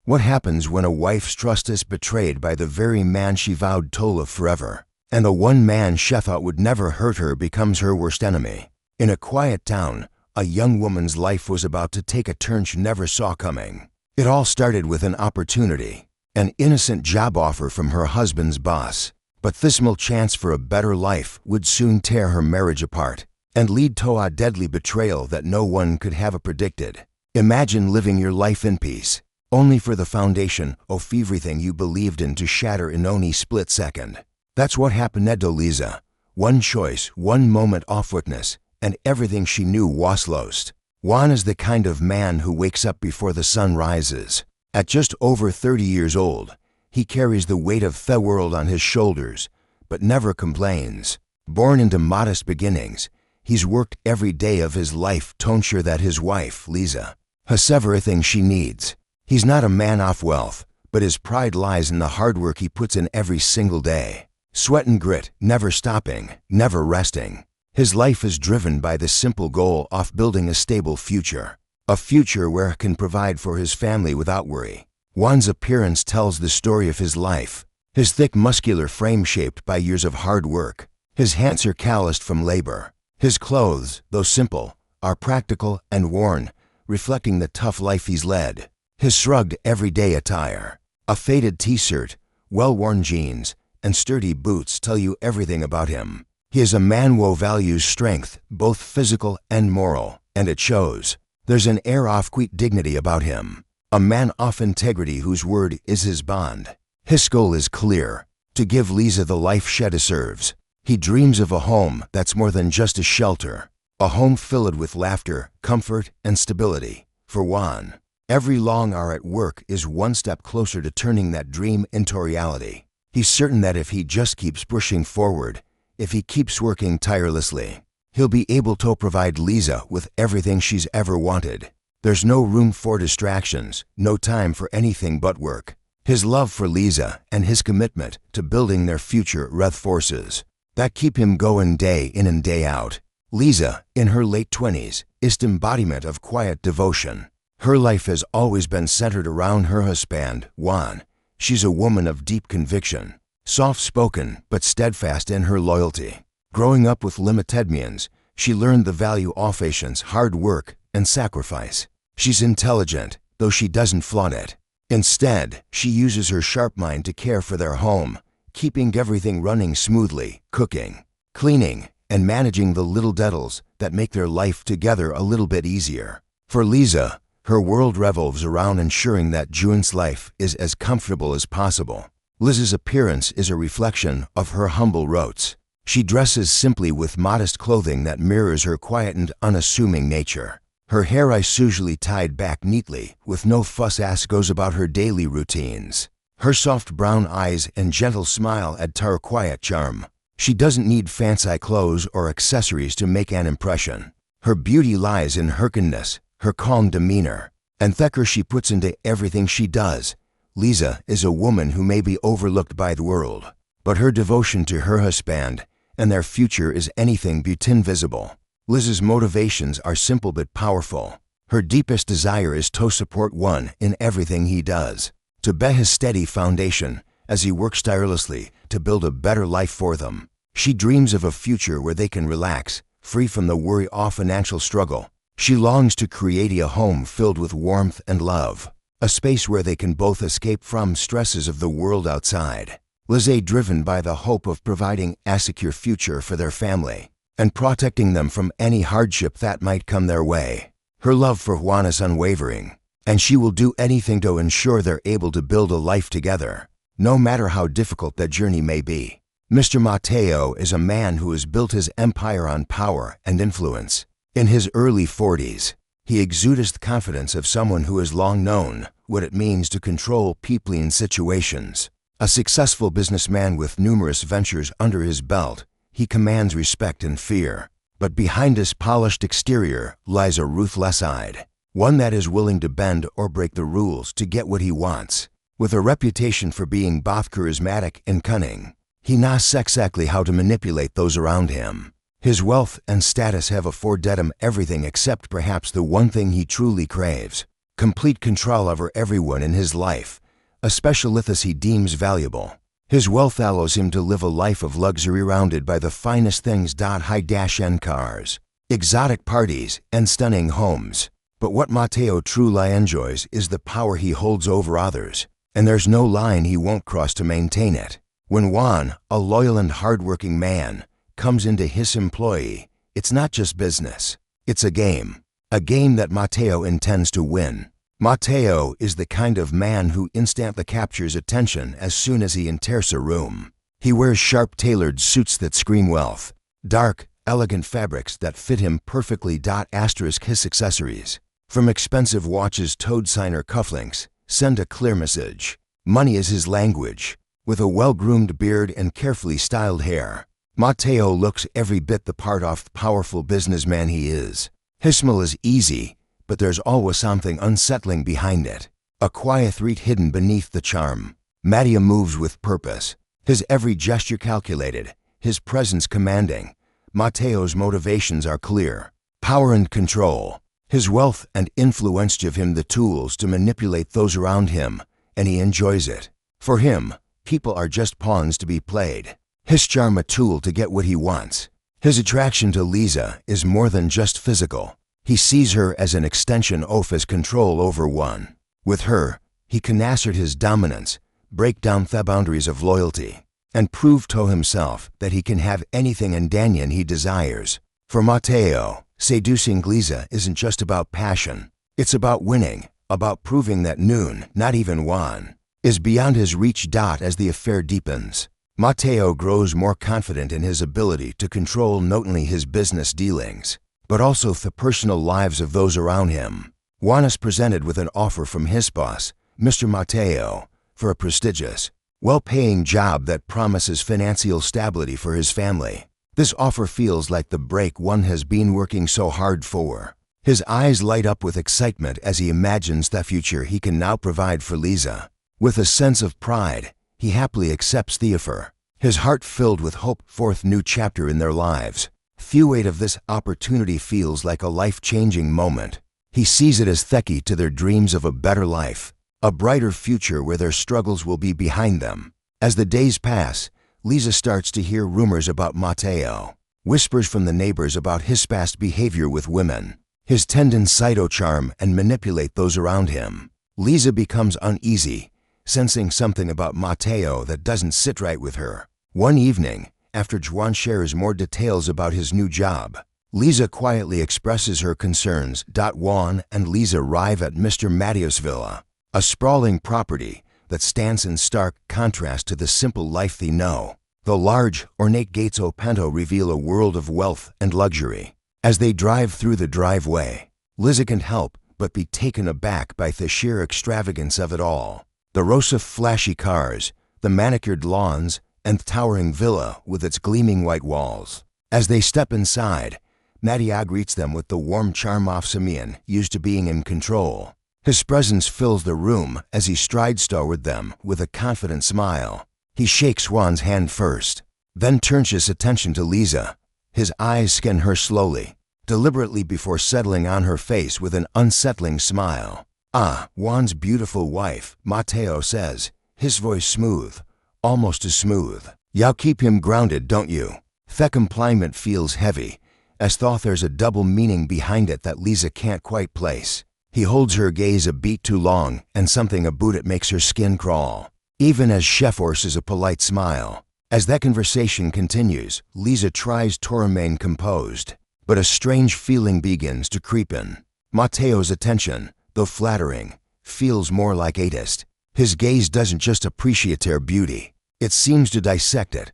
What happens when a wife's trust is betrayed by the very man she vowed to love forever, and the one man she thought would never hurt her becomes her worst enemy? In a quiet town, a young woman's life was about to take a turn she never saw coming. It all started with an opportunity, an innocent job offer from her husband's boss. But this small chance for a better life would soon tear her marriage apart and lead to a deadly betrayal that no one could have predicted. Imagine living your life in peace, only for the foundation of everything you believed in to shatter in only split second. That's what happened to Liza. One choice, one moment of weakness, and everything she knew was lost. Juan is the kind of man who wakes up before the sun rises. At just over 30 years old, he carries the weight of the world on his shoulders, but never complains. Born into modest beginnings, he's worked every day of his life to ensure that his wife, Liza, has everything she needs. He's not a man of wealth, but his pride lies in the hard work he puts in every single day. Sweat and grit, never stopping, never resting. His life is driven by the simple goal of building a stable future. A future where he can provide for his family without worry. Juan's appearance tells the story of his life. His thick muscular frame shaped by years of hard work. His hands are calloused from labor. His clothes, though simple, are practical and worn, reflecting the tough life he's led. His shrugged everyday attire, a faded t-shirt, well-worn jeans, and sturdy boots tell you everything about him. He is a man who values strength, both physical and moral, and it shows. There's an air of quiet dignity about him, a man of integrity whose word is his bond. His goal is clear, to give Liza the life she deserves. He dreams of a home that's more than just a shelter, a home filled with laughter, comfort, and stability. For Juan, every long hour at work is one step closer to turning that dream into reality. He's certain that if he just keeps pushing forward, if he keeps working tirelessly, he'll be able to provide Liza with everything she's ever wanted. There's no room for distractions, no time for anything but work. His love for Liza and his commitment to building their future forces that keep him going day in and day out. Liza, in her late 20s, is the embodiment of quiet devotion. Her life has always been centered around her husband, Juan. She's a woman of deep conviction, soft-spoken but steadfast in her loyalty. Growing up with limited means, she learned the value of patience, hard work, and sacrifice. She's intelligent, though she doesn't flaunt it. Instead, she uses her sharp mind to care for their home, keeping everything running smoothly, cooking, cleaning, and managing the little details that make their life together a little bit easier. For Liza, her world revolves around ensuring that Juan's life is as comfortable as possible. Liza's appearance is a reflection of her humble roots. She dresses simply with modest clothing that mirrors her quiet and unassuming nature. Her hair is usually tied back neatly, with no fuss as goes about her daily routines. Her soft brown eyes and gentle smile add to her quiet charm. She doesn't need fancy clothes or accessories to make an impression. Her beauty lies in her kindness, her calm demeanor, and thicker she puts into everything she does. Liza is a woman who may be overlooked by the world, but her devotion to her husband and their future is anything but invisible. Liza's motivations are simple but powerful. Her deepest desire is to support Juan in everything he does, to be his steady foundation as he works tirelessly to build a better life for them. She dreams of a future where they can relax, free from the worry of financial struggle. She longs to create a home filled with warmth and love, a space where they can both escape from stresses of the world outside. Liza, driven by the hope of providing a secure future for their family and protecting them from any hardship that might come their way. Her love for Juan is unwavering, and she will do anything to ensure they're able to build a life together, no matter how difficult that journey may be. Mr. Matteo is a man who has built his empire on power and influence. In his early 40s, he exudes the confidence of someone who has long known what it means to control people and situations. A successful businessman with numerous ventures under his belt, he commands respect and fear. But behind his polished exterior lies a ruthless side, one that is willing to bend or break the rules to get what he wants. With a reputation for being both charismatic and cunning, he knows exactly how to manipulate those around him. His wealth and status have afforded him everything except perhaps the one thing he truly craves: complete control over everyone in his life, a specialith he deems valuable. His wealth allows him to live a life of luxury surrounded by the finest things. High-end cars, exotic parties, and stunning homes. But what Matteo truly enjoys is the power he holds over others, and there's no line he won't cross to maintain it. When Juan, a loyal and hardworking man, comes into his employ, it's not just business. It's a game that Matteo intends to win. Matteo is the kind of man who instantly captures attention as soon as he enters a room. He wears sharp tailored suits that scream wealth, dark, elegant fabrics that fit him perfectly. His accessories, from expensive watches to designer cufflinks, send a clear message. Money is his language. With a well-groomed beard and carefully styled hair, Matteo looks every bit the part of the powerful businessman he is. His smile is easy, but there's always something unsettling behind it, a quiet threat hidden beneath the charm. Matteo moves with purpose, his every gesture calculated, his presence commanding. Matteo's motivations are clear: power and control. His wealth and influence give him the tools to manipulate those around him, and he enjoys it. For him, people are just pawns to be played, his charm a tool to get what he wants. His attraction to Liza is more than just physical. He sees her as an extension of his control over Juan. With her, he can assert his dominance, break down the boundaries of loyalty, and prove to himself that he can have anything and Daniel he desires. For Matteo, seducing Liza isn't just about passion. It's about winning, about proving that none, not even Juan, is beyond his reach. As the affair deepens, Matteo grows more confident in his ability to control not only his business dealings, but also the personal lives of those around him. Juan is presented with an offer from his boss, Mr. Matteo, for a prestigious, well-paying job that promises financial stability for his family. This offer feels like the break Juan has been working so hard for. His eyes light up with excitement as he imagines the future he can now provide for Liza. With a sense of pride, he happily accepts the offer, his heart filled with hope for a new chapter in their lives. The weight of this opportunity feels like a life-changing moment. He sees it as the key to their dreams of a better life, a brighter future where their struggles will be behind them. As the days pass, Liza starts to hear rumors about Matteo, whispers from the neighbors about his past behavior with women, his tendency to charm and manipulate those around him. Liza becomes uneasy, sensing something about Matteo that doesn't sit right with her. One evening, after Juan shares more details about his new job, Liza quietly expresses her concerns. Juan and Liza arrive at Mr. Matteo's villa, a sprawling property that stands in stark contrast to the simple life they know. The large, ornate gates of Panto reveal a world of wealth and luxury. As they drive through the driveway, Liza can't help but be taken aback by the sheer extravagance of it all. The rows of flashy cars, the manicured lawns, and the towering villa with its gleaming white walls. As they step inside, Matteo greets them with the warm charm of Simeon used to being in control. His presence fills the room as he strides toward them with a confident smile. He shakes Juan's hand first, then turns his attention to Liza. His eyes scan her slowly, deliberately before settling on her face with an unsettling smile. "Ah, Juan's beautiful wife," Matteo says, his voice smooth, almost too smooth. "Y'all keep him grounded, don't you?" The compliment feels heavy, as though there's a double meaning behind it that Liza can't quite place. He holds her gaze a beat too long, and something about it makes her skin crawl, even as Chef forces a polite smile. As that conversation continues, Liza tries to remain composed, but a strange feeling begins to creep in. Matteo's attention, though flattering, feels more like elitist. His gaze doesn't just appreciate her beauty, it seems to dissect it.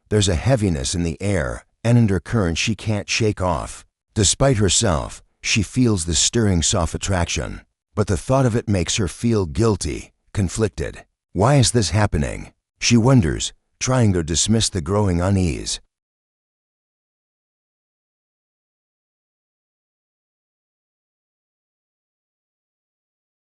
There's a heaviness in the air, an undercurrent she can't shake off. Despite herself, she feels the stirring soft attraction, but the thought of it makes her feel guilty, conflicted. Why is this happening? She wonders, trying to dismiss the growing unease.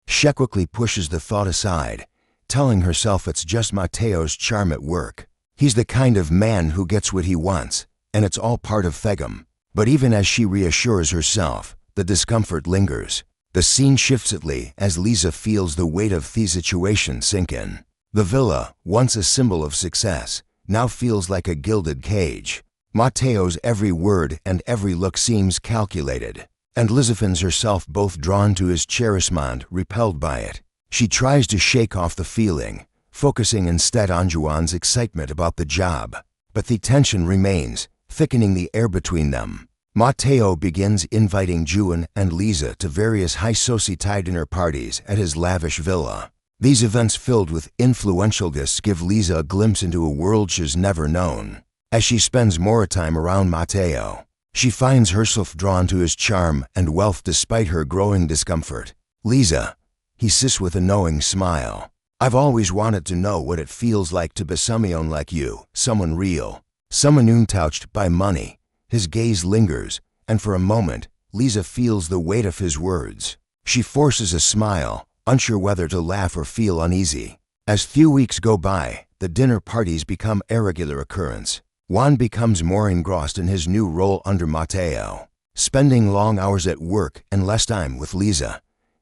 She quickly pushes the thought aside, telling herself it's just Matteo's charm at work. He's the kind of man who gets what he wants, and it's all part of Thegum. But even as she reassures herself, the discomfort lingers. The scene shifts slightly as Liza feels the weight of the situation sink in. The villa, once a symbol of success, now feels like a gilded cage. Matteo's every word and every look seems calculated, and Liza finds herself both drawn to his cherishment, repelled by it. She tries to shake off the feeling, focusing instead on Juan's excitement about the job. But the tension remains, thickening the air between them. Matteo begins inviting Juan and Liza to various high society dinner parties at his lavish villa. These events filled with influential guests give Liza a glimpse into a world she's never known. As she spends more time around Matteo, she finds herself drawn to his charm and wealth despite her growing discomfort. "Liza," he says with a knowing smile, "I've always wanted to know what it feels like to be someone like you, someone real, someone untouched by money." His gaze lingers, and for a moment, Liza feels the weight of his words. She forces a smile, unsure whether to laugh or feel uneasy. As few weeks go by, the dinner parties become a regular occurrence. Juan becomes more engrossed in his new role under Matteo, spending long hours at work and less time with Liza.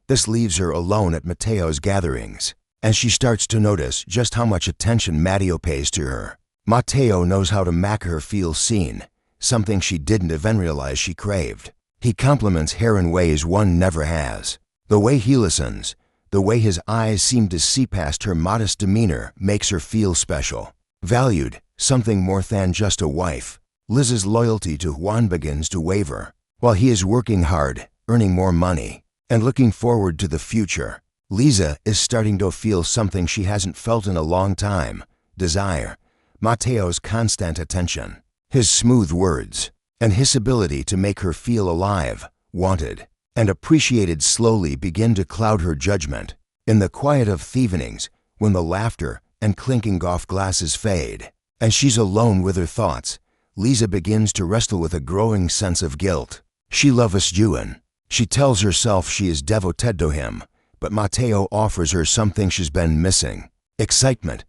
This leaves her alone at Matteo's gatherings, and she starts to notice just how much attention Matteo pays to her. Matteo knows how to make her feel seen, something she didn't even realize she craved. He compliments her in ways one never has. The way he listens, the way his eyes seem to see past her modest demeanor makes her feel special, valued, something more than just a wife. Liz's loyalty to Juan begins to waver. While he is working hard, earning more money, and looking forward to the future, Liza is starting to feel something she hasn't felt in a long time: desire. Matteo's constant attention, his smooth words, and his ability to make her feel alive, wanted, and appreciated slowly begin to cloud her judgment. In the quiet of the evenings, when the laughter and clinking off glasses fade, and she's alone with her thoughts, Liza begins to wrestle with a growing sense of guilt. She loves Juan. She tells herself she is devoted to him, but Matteo offers her something she's been missing: excitement,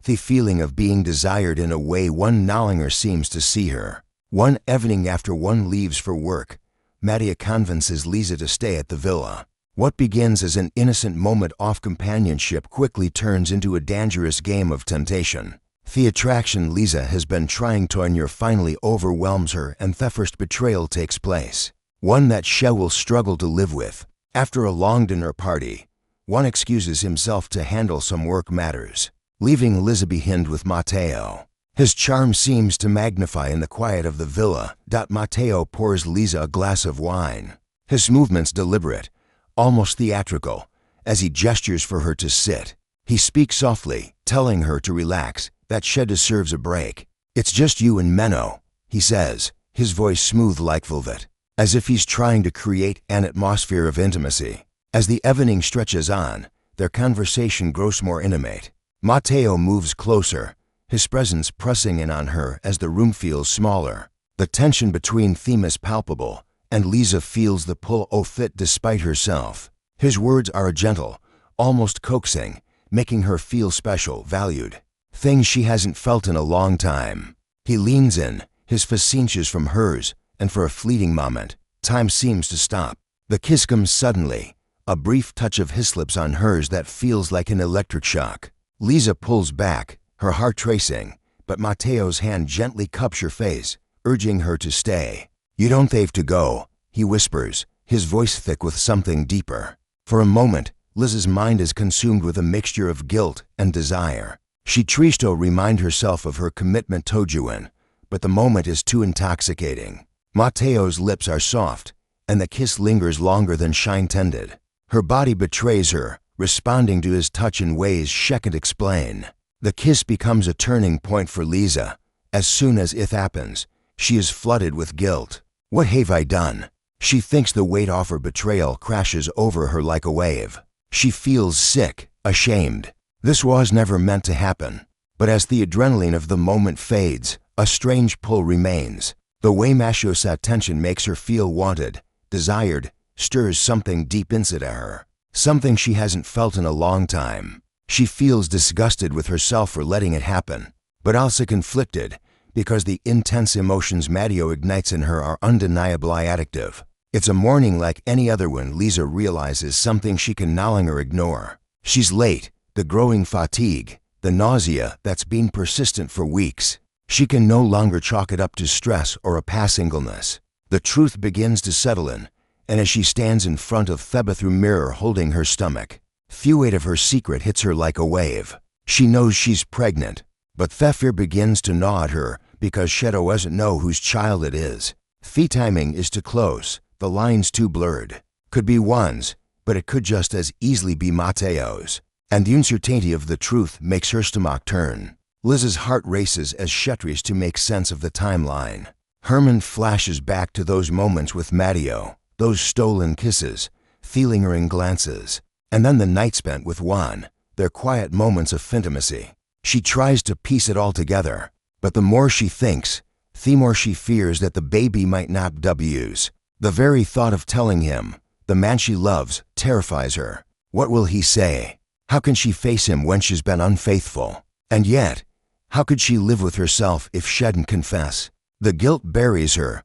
the feeling of being desired in a way one no longer seems to see her. One evening after one leaves for work, Matteo convinces Liza to stay at the villa. What begins as an innocent moment of companionship quickly turns into a dangerous game of temptation. The attraction Liza has been trying to endure finally overwhelms her, and the first betrayal takes place, one that she will struggle to live with. After a long dinner party, Juan excuses himself to handle some work matters, leaving Liza behind with Matteo. His charm seems to magnify in the quiet of the villa. Matteo pours Liza a glass of wine, his movements deliberate, almost theatrical, as he gestures for her to sit. He speaks softly, telling her to relax, that she deserves a break. "It's just you and Menno," he says, his voice smooth like velvet, as if he's trying to create an atmosphere of intimacy. As the evening stretches on, their conversation grows more intimate. Matteo moves closer, his presence pressing in on her as the room feels smaller. The tension between them is palpable, and Liza feels the pull of it despite herself. His words are gentle, almost coaxing, making her feel special, valued, things she hasn't felt in a long time. He leans in, his face inches from hers, and for a fleeting moment, time seems to stop. The kiss comes suddenly, a brief touch of his lips on hers that feels like an electric shock. Liza pulls back, her heart racing, but Matteo's hand gently cups her face, urging her to stay. "You don't have to go," he whispers, his voice thick with something deeper. For a moment, Liza's mind is consumed with a mixture of guilt and desire. She tries to remind herself of her commitment to Juan, but the moment is too intoxicating. Matteo's lips are soft, and the kiss lingers longer than she intended. Her body betrays her, responding to his touch in ways she can't explain. The kiss becomes a turning point for Liza. As soon as it happens, she is flooded with guilt. "What have I done?" She thinks the weight of her betrayal crashes over her like a wave. She feels sick, ashamed. This was never meant to happen. But as the adrenaline of the moment fades, a strange pull remains. The way Mattio's attention makes her feel wanted, desired, stirs something deep inside her, something she hasn't felt in a long time. She feels disgusted with herself for letting it happen, but also conflicted, because the intense emotions Matteo ignites in her are undeniably addictive. It's a morning like any other when Liza realizes something she can no longer ignore. She's late, the growing fatigue, the nausea that's been persistent for weeks. She can no longer chalk it up to stress or a passing illness. The truth begins to settle in, and as she stands in front of Theba through mirror holding her stomach, the weight of her secret hits her like a wave. She knows she's pregnant, but the fear begins to gnaw at her because she doesn't know whose child it is. The timing is too close, the lines too blurred. Could be Juan's, but it could just as easily be Matteo's. And the uncertainty of the truth makes her stomach turn. Liz's heart races as she tries to make sense of the timeline. Herman flashes back to those moments with Matteo, those stolen kisses, feeling her in glances, and then the night spent with Juan, their quiet moments of intimacy. She tries to piece it all together, but the more she thinks, the more she fears that the baby might not W's. The very thought of telling him, the man she loves, terrifies her. What will he say? How can she face him when she's been unfaithful? And yet, how could she live with herself if she didn't confess? The guilt buries her,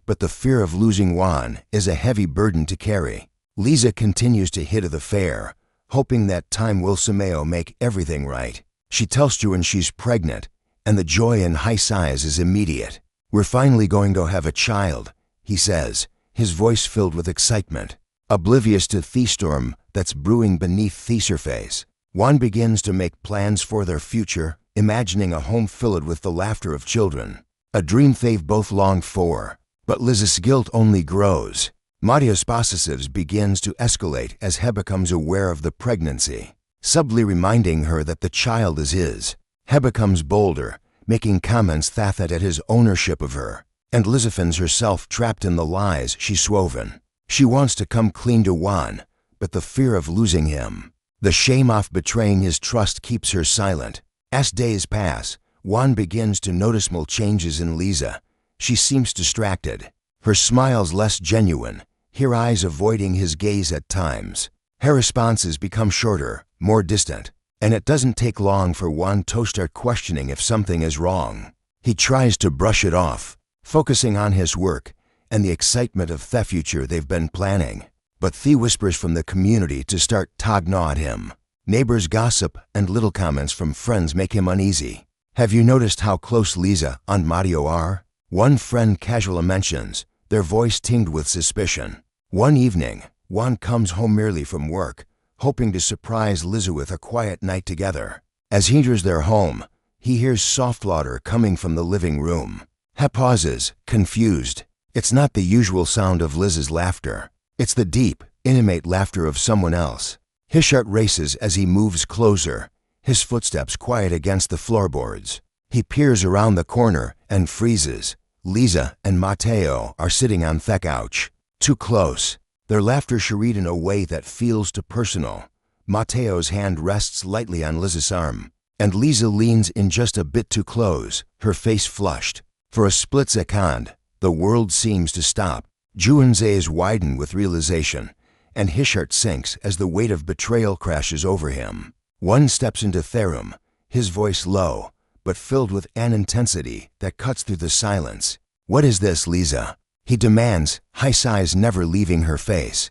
but the fear of losing Juan is a heavy burden to carry. Liza continues to hit the fair, hoping that time will somehow make everything right. She tells Juan she's pregnant, and the joy in high sighs is immediate. "We're finally going to have a child," he says, his voice filled with excitement, oblivious to the storm that's brewing beneath the surface. Juan begins to make plans for their future, imagining a home filled with the laughter of children, a dream they've both longed for. But Liz's guilt only grows. Matteo's possessives begins to escalate as he becomes aware of the pregnancy, subtly reminding her that the child is his. He becomes bolder, making comments that at his ownership of her, and Liza finds herself trapped in the lies she's woven. She wants to come clean to Juan, but the fear of losing him, the shame of betraying his trust keeps her silent. As days pass, Juan begins to notice small changes in Liza. She seems distracted, her smiles less genuine, her eyes avoiding his gaze at times. Her responses become shorter, more distant, and it doesn't take long for Juan to start questioning if something is wrong. He tries to brush it off, focusing on his work and the excitement of the future they've been planning. But the whispers from the community to start to gnaw at him. Neighbors' gossip and little comments from friends make him uneasy. "Have you noticed how close Liza and Matteo are?" one friend casually mentions, their voice tinged with suspicion. One evening, Juan comes home merely from work, hoping to surprise Liza with a quiet night together. As he enters their home, he hears soft laughter coming from the living room. He pauses, confused. It's not the usual sound of Liz's laughter. It's the deep, intimate laughter of someone else. His heart races as he moves closer, his footsteps quiet against the floorboards. He peers around the corner and freezes. Liza and Matteo are sitting on the couch. Too close. Their laughter charried in a way that feels too personal. Matteo's hand rests lightly on Liza's arm, and Liza leans in just a bit too close, her face flushed. For a split second, the world seems to stop. Juan's eyes widen with realization, and his heart sinks as the weight of betrayal crashes over him. One steps into the room, his voice low, but filled with an intensity that cuts through the silence. "What is this, Liza?" he demands, high sighs never leaving her face.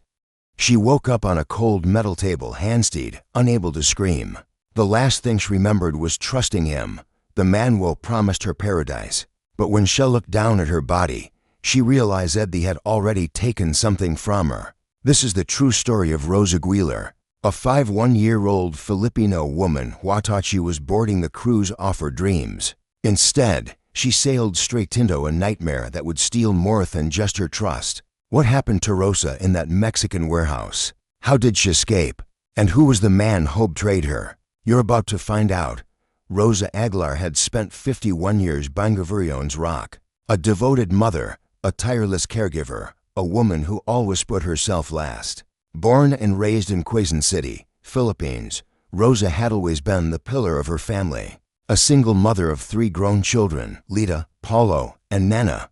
She woke up on a cold metal table, handstead, unable to scream. The last thing she remembered was trusting him, the man who promised her paradise. But when she looked down at her body, she realized that he had already taken something from her. This is the true story of Rosa Aguilar, a 51-year-old Filipino woman who thought she was boarding the cruise off her dreams. Instead, she sailed straight into a nightmare that would steal more than just her trust. What happened to Rosa in that Mexican warehouse? How did she escape? And who was the man who betrayed her? You're about to find out. Rosa Aguilar had spent 51 years by Gavarion's Rock, a devoted mother, a tireless caregiver, a woman who always put herself last. Born and raised in Quezon City, Philippines, Rosa had always been the pillar of her family, a single mother of 3 grown children, Lita, Paulo, and Nana,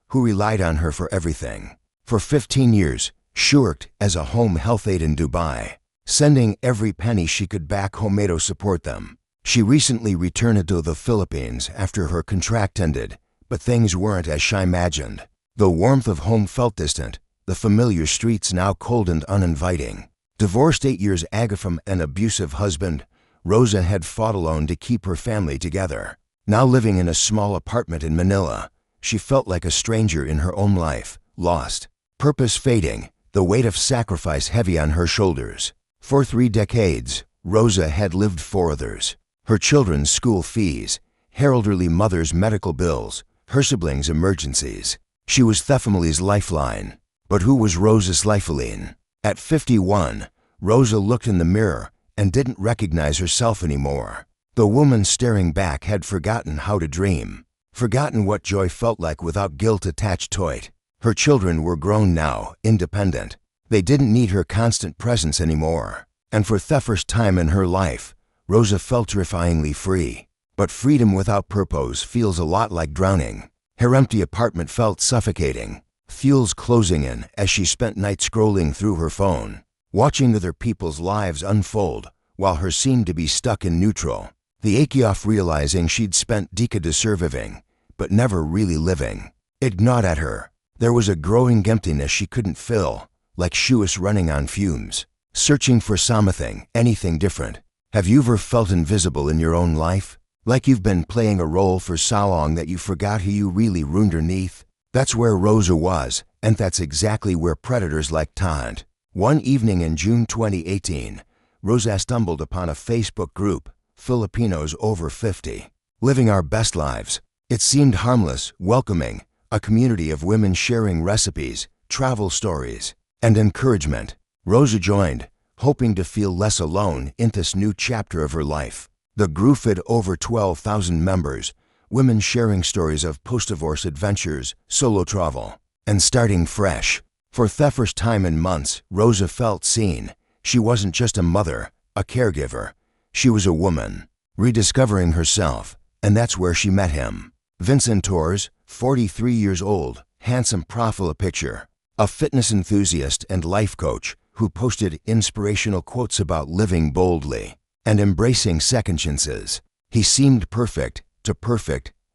who relied on her for everything. For 15 years, she worked as a home health aide in Dubai, sending every penny she could back home to support them. She recently returned to the Philippines after her contract ended, but things weren't as she imagined. The warmth of home felt distant, the familiar streets now cold and uninviting. Divorced 8 years ago from an abusive husband, Rosa had fought alone to keep her family together. Now living in a small apartment in Manila, she felt like a stranger in her own life, lost, purpose fading, the weight of sacrifice heavy on her shoulders. For 3 decades, Rosa had lived for others. Her children's school fees, her elderly mother's medical bills, her siblings' emergencies. She was the family's lifeline. But who was Rosa's lifeline? At 51, Rosa looked in the mirror and didn't recognize herself anymore. The woman staring back had forgotten how to dream, forgotten what joy felt like without guilt attached to it. Her children were grown now, independent. They didn't need her constant presence anymore. And for the first time in her life, Rosa felt terrifyingly free. But freedom without purpose feels a lot like drowning. Her empty apartment felt suffocating, fuels closing in as she spent nights scrolling through her phone, watching other people's lives unfold while hers seemed to be stuck in neutral. The ache of realizing she'd spent decades surviving, but never really living. It gnawed at her. There was a growing emptiness she couldn't fill, like she was running on fumes, searching for something, anything different. Have you ever felt invisible in your own life? Like you've been playing a role for so long that you forgot who you really were underneath? That's where Rosa was, and that's exactly where predators like taunt. One evening in June 2018, Rosa stumbled upon a Facebook group, Filipinos over 50, living our best lives. It seemed harmless, welcoming, a community of women sharing recipes, travel stories, and encouragement. Rosa joined, hoping to feel less alone in this new chapter of her life. The group had over 12,000 members, women sharing stories of post-divorce adventures, solo travel, and starting fresh. For the first time in months, Rosa felt seen. She wasn't just a mother, a caregiver. She was a woman, rediscovering herself, and that's where she met him. Vincent Torres, 43 years old, handsome profile picture, a fitness enthusiast and life coach who posted inspirational quotes about living boldly and embracing second chances. He seemed perfect.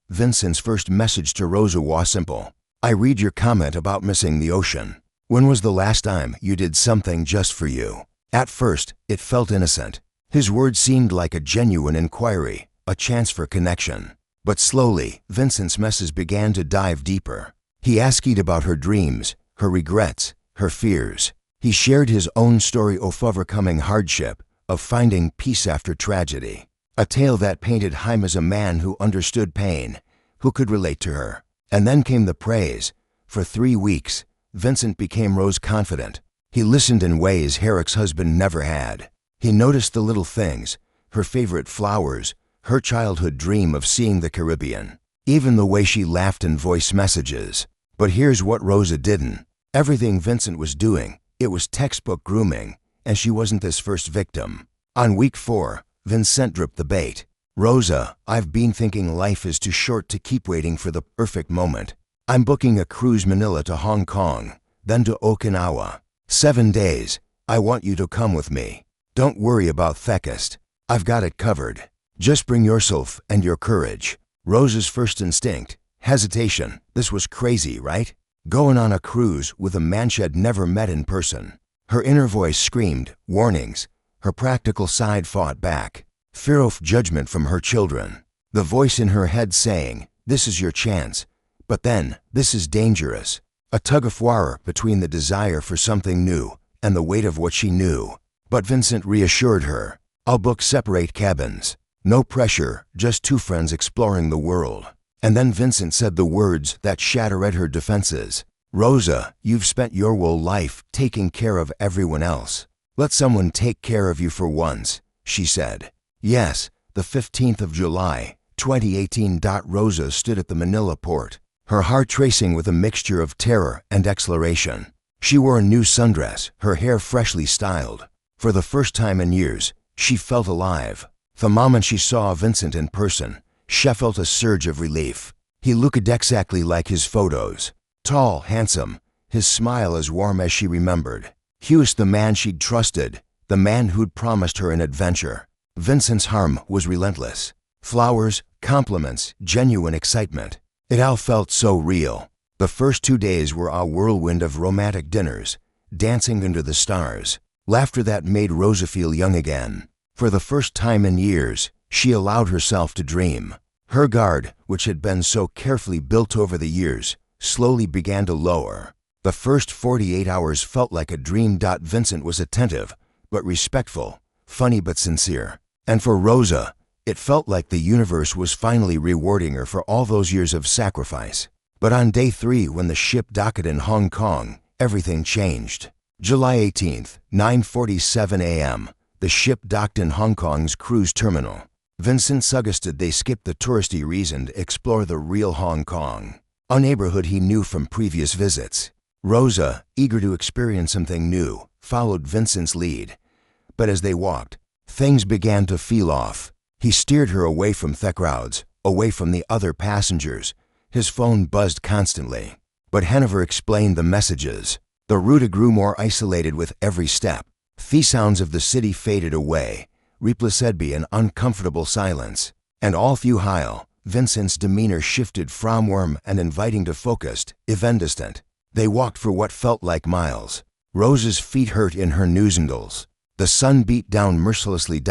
Vincent's first message to Rosa was simple. I read your comment about missing the ocean. When was the last time you did something just for you? At first, it felt innocent. His words seemed like a genuine inquiry, a chance for connection. But slowly, Vincent's message began to dive deeper. He asked about her dreams, her regrets, her fears. He shared his own story of overcoming hardship, of finding peace after tragedy. A tale that painted him as a man who understood pain, who could relate to her. And then came the praise. For 3 weeks, Vincent became Rose confident. He listened in ways her ex-husband never had. He noticed the little things, her favorite flowers, her childhood dream of seeing the Caribbean, even the way she laughed in voice messages. But here's what Rosa didn't. Everything Vincent was doing, it was textbook grooming, and she wasn't his first victim. On week 4, Vincent dropped the bait. Rosa, I've been thinking life is too short to keep waiting for the perfect moment. I'm booking a cruise Manila to Hong Kong, then to Okinawa. 7 days. I want you to come with me. Don't worry about Thekist. I've got it covered. Just bring yourself and your courage. Rosa's first instinct, hesitation. This was crazy, right? Going on a cruise with a man she'd never met in person. Her inner voice screamed, warnings. Her practical side fought back. Fear of judgment from her children. The voice in her head saying, this is your chance. But then, this is dangerous. A tug of war between the desire for something new and the weight of what she knew. But Vincent reassured her. I'll book separate cabins. No pressure, just 2 friends exploring the world. And then Vincent said the words that shattered her defenses. Rosa, you've spent your whole life taking care of everyone else. Let someone take care of you for once, she said. Yes, the 15th of July, 2018. Rosa stood at the Manila port, her heart racing with a mixture of terror and exhilaration. She wore a new sundress, her hair freshly styled. For the first time in years, she felt alive. The moment she saw Vincent in person, she felt a surge of relief. He looked exactly like his photos. Tall, handsome, his smile as warm as she remembered. He was the man she'd trusted, the man who'd promised her an adventure. Vincent's charm was relentless. Flowers, compliments, genuine excitement. It all felt so real. The first 2 days were a whirlwind of romantic dinners, dancing under the stars, laughter that made Rosa feel young again. For the first time in years, she allowed herself to dream. Her guard, which had been so carefully built over the years, slowly began to lower. The first 48 hours felt like a dream. Vincent was attentive, but respectful, funny but sincere. And for Rosa, it felt like the universe was finally rewarding her for all those years of sacrifice. But on day 3, when the ship docked in Hong Kong, everything changed. July 18th, 9:47 a.m., the ship docked in Hong Kong's cruise terminal. Vincent suggested they skip the touristy reason to explore the real Hong Kong, a neighborhood he knew from previous visits. Rosa, eager to experience something new, followed Vincent's lead. But as they walked, things began to feel off. He steered her away from the crowds, away from the other passengers. His phone buzzed constantly. But Hanover explained the messages. The route grew more isolated with every step. The sounds of the city faded away, replaced by an uncomfortable silence. And all through while, Vincent's demeanor shifted from warm and inviting to focused, even distant. They walked for what felt like miles. Rosa's feet hurt in her new sandals. The sun beat down mercilessly.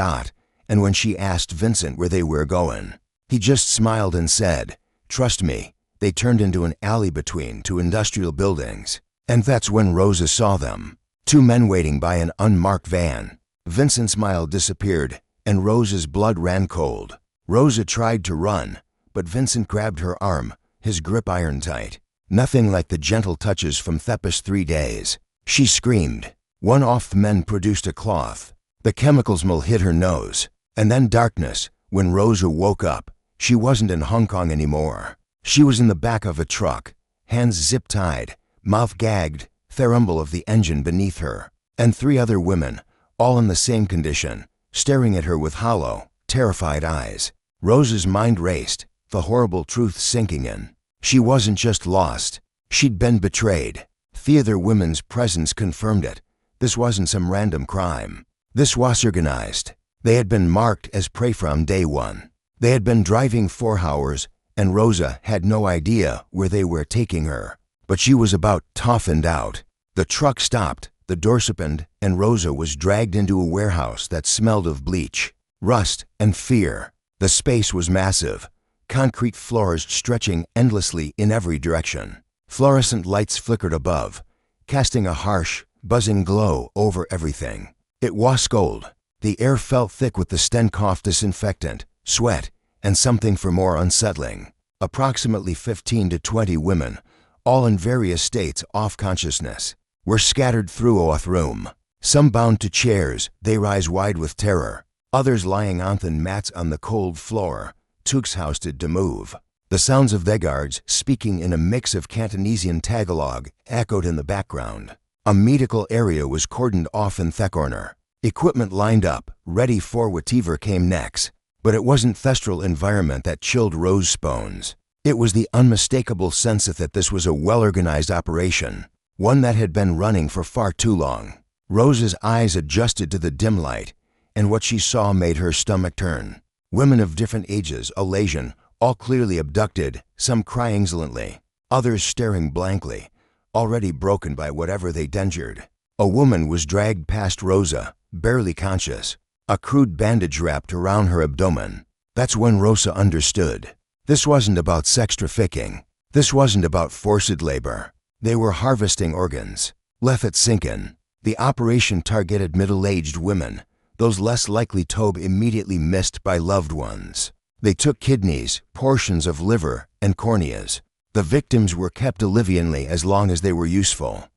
And when she asked Vincent where they were going, he just smiled and said, "Trust me." They turned into an alley between 2 industrial buildings. And that's when Rosa saw them. 2 men waiting by an unmarked van. Vincent's smile disappeared, and Rosa's blood ran cold. Rosa tried to run, but Vincent grabbed her arm, his grip iron tight. Nothing like the gentle touches from Thepis 3 days. She screamed. One of the men produced a cloth. The chemical smell hit her nose. And then darkness. When Rosa woke up, she wasn't in Hong Kong anymore. She was in the back of a truck, hands zip-tied, mouth gagged, the rumble of the engine beneath her. And 3 other women, all in the same condition, staring at her with hollow, terrified eyes. Rosa's mind raced, the horrible truth sinking in. She wasn't just lost. She'd been betrayed. The other women's presence confirmed it. This wasn't some random crime. This was organized. They had been marked as prey from day 1. They had been driving 4 hours, and Rosa had no idea where they were taking her. But she was about toughened out. The truck stopped, the doors opened, and Rosa was dragged into a warehouse that smelled of bleach, rust, and fear. The space was massive. Concrete floors stretching endlessly in every direction. Fluorescent lights flickered above, casting a harsh, buzzing glow over everything. It was cold. The air felt thick with the stench of disinfectant, sweat, and something for more unsettling. Approximately 15 to 20 women, all in various states of consciousness, were scattered through the room. Some bound to chairs, they rise wide with terror. Others lying on thin mats on the cold floor, too exhausted to move. The sounds of the guards speaking in a mix of Cantonese and Tagalog echoed in the background. A medical area was cordoned off in the corner. Equipment lined up, ready for whatever came next. But it wasn't thestral environment that chilled Rose's bones. It was the unmistakable sense that this was a well-organized operation, one that had been running for far too long. Rose's eyes adjusted to the dim light, and what she saw made her stomach turn. Women of different ages, Asian, all clearly abducted, some crying silently, others staring blankly, already broken by whatever they'd endured. A woman was dragged past Rosa, barely conscious, a crude bandage wrapped around her abdomen. That's when Rosa understood. This wasn't about sex trafficking. This wasn't about forced labor. They were harvesting organs. Let it sink in. The operation targeted middle-aged women, those less likely to be immediately missed by loved ones. They took kidneys, portions of liver, and corneas. The victims were kept alivianly as long as they were useful.